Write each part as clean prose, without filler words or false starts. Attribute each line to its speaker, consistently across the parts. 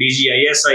Speaker 1: DGISI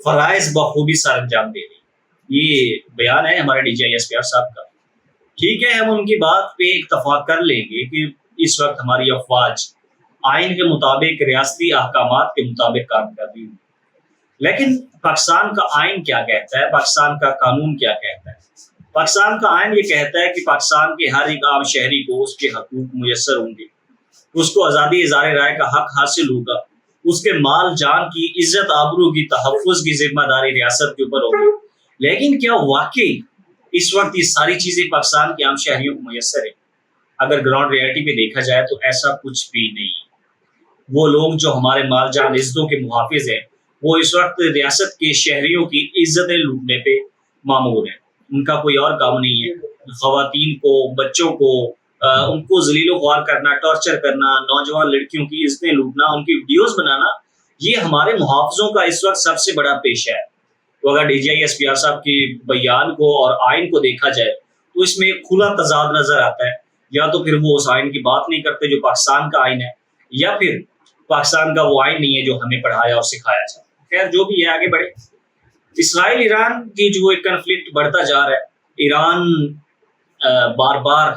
Speaker 1: فرائض بخوبی سر انجام دے رہی. یہ بیان ہے ہمارے DGI صاحب کا. ٹھیک ہے، ہم ان کی بات پہ اتفاق کر لیں گے کہ اس وقت ہماری افواج آئین کے مطابق، ریاستی احکامات کے مطابق کام کر رہی ہے، لیکن پاکستان کا آئین کیا کہتا ہے، پاکستان کا قانون کیا کہتا ہے؟ پاکستان کا آئین یہ کہتا ہے کہ پاکستان کے ہر ایک عام شہری کو اس کے حقوق میسر ہوں گے، اس کو آزادی اظہار رائے کا حق حاصل ہوگا، اس کے مال جان کی، عزت آبرو کی تحفظ کی ذمہ داری ریاست کے اوپر ہوگی. لیکن کیا واقعی اس وقت یہ ساری چیزیں پاکستان کے عام شہریوں کو میسر ہے؟ اگر گراؤنڈ ریئلٹی پہ دیکھا جائے تو ایسا کچھ بھی نہیں ہے. وہ لوگ جو ہمارے مال جان عزتوں کے محافظ ہیں، وہ اس وقت ریاست کے شہریوں کی عزتیں لوٹنے پہ مامور ہیں. ان کا کوئی اور کام نہیں ہے. خواتین کو، بچوں کو، ان کو ذلیل و خوار کرنا، ٹارچر کرنا، نوجوان لڑکیوں کی عزتیں لوٹنا، ان کی ویڈیوز بنانا، یہ ہمارے محافظوں کا اس وقت سب سے بڑا پیشہ ہے. تو اگر DGI صاحب کی بیان کو اور آئین کو دیکھا جائے تو اس میں کھلا تضاد نظر آتا ہے. یا تو پھر وہ اس آئین کی بات نہیں کرتے جو پاکستان کا آئین ہے، یا پھر پاکستان کا وہ آئین نہیں ہے جو ہمیں پڑھایا اور سکھایا جائے. خیر جو بھی ہے، آگے بڑھے. اسرائیل ایران کی جو ایک کنفلکٹ بڑھتا جا رہا ہے، ایران بار بار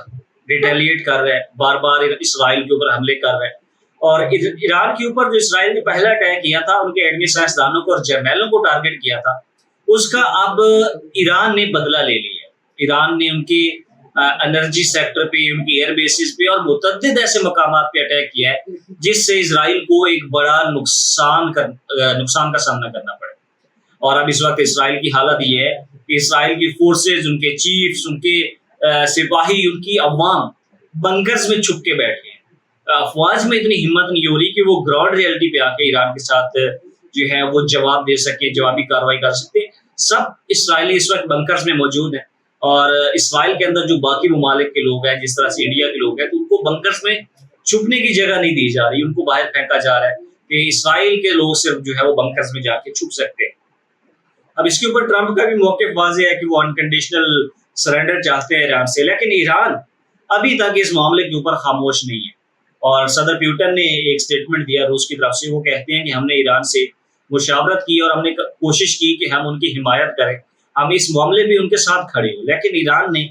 Speaker 1: ریٹیلیٹ کر رہا ہے، بار بار اسرائیل کے اوپر حملے کر رہا ہے. اور ایران کے اوپر جو اسرائیل نے پہلا اٹیک کیا تھا، ان کے ایٹمی سائنسدانوں کو اور جرنیلوں کو ٹارگٹ کیا تھا، اس کا اب ایران نے بدلہ لے لیا. ایران نے ان کی انرجی سیکٹر پہ، ان کی ایئر بیسز پہ اور متعدد ایسے مقامات پہ اٹیک کیا ہے جس سے اسرائیل کو ایک بڑا نقصان کا سامنا کرنا پڑا. اور اب اس وقت اسرائیل کی حالت یہ ہے کہ اسرائیل کی فورسز، ان کے چیفز، ان کے سپاہی، ان کی عوام بنکرز میں چھپ کے بیٹھے ہیں. افواج میں اتنی ہمت نہیں ہو رہی کہ وہ گراؤنڈ ریئلٹی پہ آ کے ایران کے ساتھ جو ہے وہ جواب دے سکے، جوابی کارروائی کر سکتے. سب اسرائیلی اس وقت بنکرز میں موجود ہیں، اور اسرائیل کے اندر جو باقی ممالک کے لوگ ہیں، جس طرح سے انڈیا کے لوگ ہیں، تو ان کو بنکرز میں چھپنے کی جگہ نہیں دی جا رہی، ان کو باہر پھینکا جا رہا ہے کہ اسرائیل کے لوگ صرف جو ہے وہ بنکرز میں جا کے چھپ سکتے ہیں. اب اس کے اوپر ٹرمپ کا بھی موقف واضح ہے کہ وہ انکنڈیشنل سرنڈر چاہتے ہیں ایران سے، لیکن ایران ابھی تک اس معاملے کے اوپر خاموش نہیں ہے. اور صدر پیوٹن نے ایک سٹیٹمنٹ دیا روس کی طرف سے. وہ کہتے ہیں کہ ہم نے ایران سے مشاورت کی اور ہم نے کوشش کی کہ ہم ان کی حمایت کریں، ہم اس معاملے میں ان کے ساتھ کھڑے ہوں، لیکن ایران نے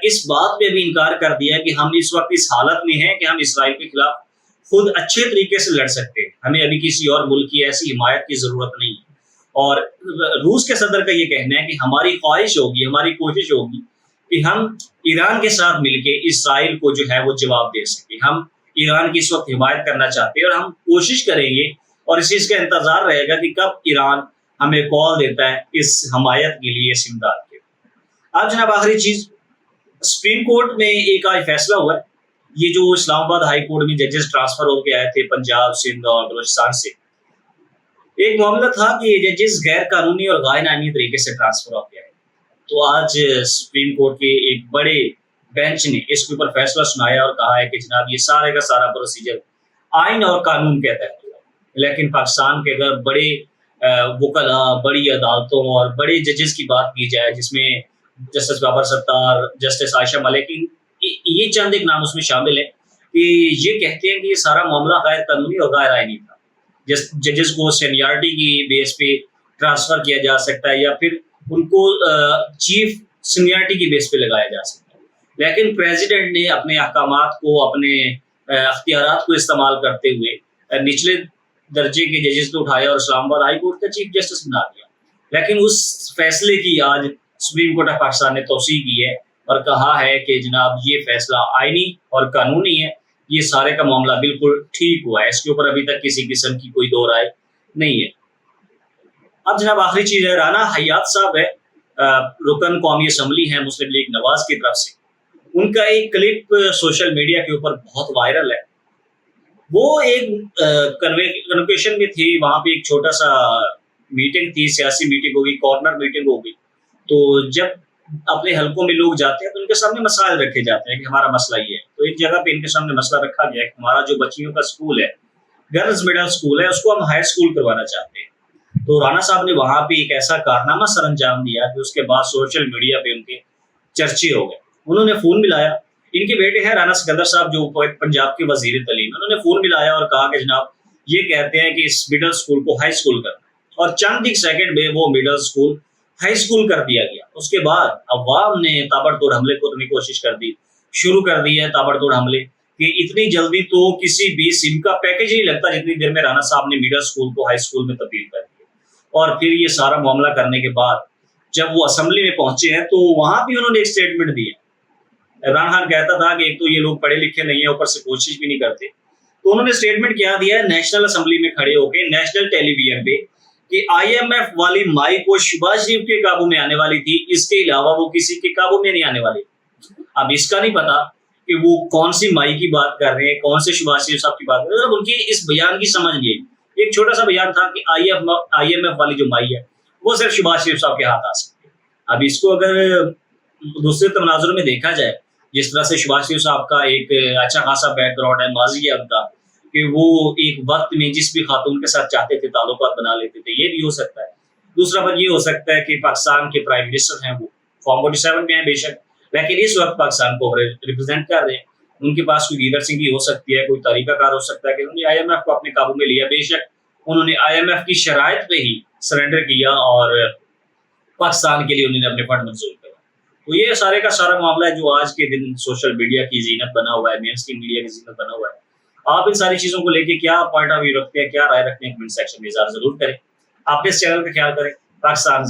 Speaker 1: اس بات پہ بھی انکار کر دیا کہ ہم اس وقت اس حالت میں ہیں کہ ہم اسرائیل کے خلاف خود اچھے طریقے سے لڑ سکتے ہیں، ہمیں ابھی کسی اور ملک کی ایسی حمایت کی ضرورت نہیں ہے. اور روس کے صدر کا یہ کہنا ہے کہ ہماری خواہش ہوگی، ہماری کوشش ہوگی کہ ہم ایران کے ساتھ مل کے اسرائیل کو جو ہے وہ جواب دے سکیں. ہم ایران کی اس وقت حمایت کرنا چاہتے ہیں، اور ہم کوشش کریں گے اور اس چیز کا انتظار رہے گا کہ کب ایران ہمیں کال دیتا ہے اس حمایت کے لیے، اس امداد کے. اب جناب آخری چیز، سپریم کورٹ میں ایک آج فیصلہ ہوا ہے. یہ جو اسلام آباد ہائی کورٹ میں ججز ٹرانسفر ہو کے آئے تھے پنجاب، سندھ اور بلوچستان سے، ایک معاملہ تھا کہ یہ ججز غیر قانونی اور غیر آئینی طریقے سے ٹرانسفر ہو کے آئے. تو آج سپریم کورٹ کے ایک بڑے بینچ نے اس کے اوپر فیصلہ سنایا اور کہا ہے کہ جناب یہ سارے کا سارا پروسیجر آئین اور قانون کے تحت ہے. لیکن پاکستان کے اگر بڑے وکلاء، بڑی عدالتوں اور بڑے ججز کی بات کی جائے، جس میں جسٹس بابر ستار، جسٹس عائشہ ملک، یہ چند ایک نام اس میں شامل ہیں، کہ یہ کہتے ہیں کہ یہ سارا معاملہ غیر قانونی اور غیر آئینی تھا. ججز کو سینیارٹی کی بیس پہ ٹرانسفر کیا جا سکتا ہے، یا پھر ان کو چیف سینیارٹی کی بیس پہ لگایا جا سکتا ہے. لیکن پریزیڈنٹ نے اپنے احکامات کو، اپنے اختیارات کو استعمال کرتے ہوئے نچلے درجے کے ججز کو اٹھایا اور اسلام آباد ہائی کورٹ کا چیف جسٹس بنا دیا. لیکن اس فیصلے کی آج سپریم کورٹ آف پاکستان نے توثیق کی ہے اور کہا ہے کہ جناب یہ فیصلہ آئینی اور قانونی ہے، یہ سارے کا معاملہ بالکل ٹھیک ہوا ہے، اس کے اوپر ابھی تک کسی قسم کی کوئی دو رائے نہیں ہے. اب جناب آخری چیز ہے، رانا حیات صاحب ہے، رکن قومی اسمبلی ہیں مسلم لیگ نواز کی طرف سے. ان کا ایک کلپ سوشل میڈیا کے اوپر بہت وائرل ہے. وہ ایک کنوکیشن میں تھی، وہاں پہ ایک چھوٹا سا میٹنگ تھی، سیاسی میٹنگ ہوگی، کارنر میٹنگ ہوگی. تو جب اپنے حلقوں میں لوگ جاتے ہیں تو ان کے سامنے مسائل رکھے جاتے ہیں کہ ہمارا مسئلہ یہ ہے. تو ایک جگہ پہ ان کے سامنے مسئلہ رکھا گیا کہ ہمارا جو بچیوں کا اسکول ہے، گرلز مڈل اسکول ہے، اس کو ہم ہائی اسکول کروانا چاہتے ہیں. تو رانا صاحب نے وہاں پہ ایک ایسا کارنامہ سر انجام دیا کہ اس کے بعد سوشل میڈیا پہ ان کے چرچے ہو گئے. انہوں نے فون ملایا، ان کے بیٹے ہیں رانا سکندر صاحب جو پنجاب کے وزیر تعلیم، انہوں نے فون ملایا اور کہا کہ جناب یہ کہتے ہیں کہ اس مڈل اسکول کو ہائی اسکول کرنا ہے. اور چند ایک سیکنڈ میں وہ مڈل اسکول ہائی اسکول کر دیا گیا. اس کے بعد عوام نے تابڑ توڑ حملے کرنے کی کوشش کر دی، شروع کر دی ہے تابڑ توڑ حملے کہ اتنی جلدی تو کسی بھی سم کا پیکج نہیں لگتا جتنی دیر میں رانا صاحب نے مڈل اسکول کو ہائی اسکول میں تبدیل کر دیا. اور پھر یہ سارا معاملہ کرنے کے بعد جب وہ اسمبلی میں پہنچے ہیں تو وہاں بھی انہوں نے ایک اسٹیٹمنٹ دی ہے. عمران خان کہتا تھا کہ ایک تو یہ لوگ پڑھے لکھے نہیں ہیں، اوپر سے کوشش بھی نہیں کرتے. تو انہوں نے اسٹیٹمنٹ کیا دیا ہے نیشنل اسمبلی میں کھڑے ہو کے نیشنل ٹیلی ویژن پہ کہ آئی ایم ایف والی مائی کو شہباز شریف کے قابو میں آنے والی تھی، اس کے علاوہ وہ کسی کے قابو میں نہیں آنے والی. اب اس کا نہیں پتا کہ وہ کون سی مائی کی بات کر رہے ہیں، کون سے شہباز شریف صاحب کی بات کر رہے ہیں. ان کی اس بیان کی سمجھ نہیں. ایک چھوٹا سا بیان تھا کہ آئی ایم ایف والی جو مائی ہے وہ صرف شہباز شریف صاحب کے ہاتھ آ سکتی ہے. اب اس کو اگر دوسرے تناظر میں دیکھا جائے، جس طرح سے شہباز شریف صاحب کا ایک اچھا خاصا بیک گراؤنڈ ہے، ماضی ہے ان کا، کہ وہ ایک وقت میں جس بھی خاتون کے ساتھ چاہتے تھے تعلقات بنا لیتے تھے، یہ بھی ہو سکتا ہے. دوسرا بات یہ ہو سکتا ہے کہ پاکستان کے پرائم منسٹر ہیں، وہ فارم 47 میں ہیں بے شک، لیکن اس وقت پاکستان کو ریپرزینٹ کر رہے ہیں. ان کے پاس کوئی لیڈر سنگھی ہو سکتی ہے، کوئی طریقہ کار ہو سکتا ہے کہ انہوں نے آئی ایم ایف کو اپنے قابو میں لیا. بے شک انہوں نے آئی ایم ایف کی شرائط پہ ہی سرنڈر کیا اور پاکستان کے لیے انہوں نے اپنے فنڈ منظور کرا. تو یہ سارے کا سارا معاملہ ہے جو آج کے دن سوشل میڈیا کی زینت بنا ہوا ہے، مین اسٹریم میڈیا کی زینت بنا ہوا ہے. آپ ان ساری چیزوں کو لے کے کیا پوائنٹ آف ویو رکھتے ہیں، کیا رائے رکھتے ہیں، کمنٹ سیکشن میں اظہار ضرور کریں. آپ اس چینل کا خیال کریں. پاکستان زندہ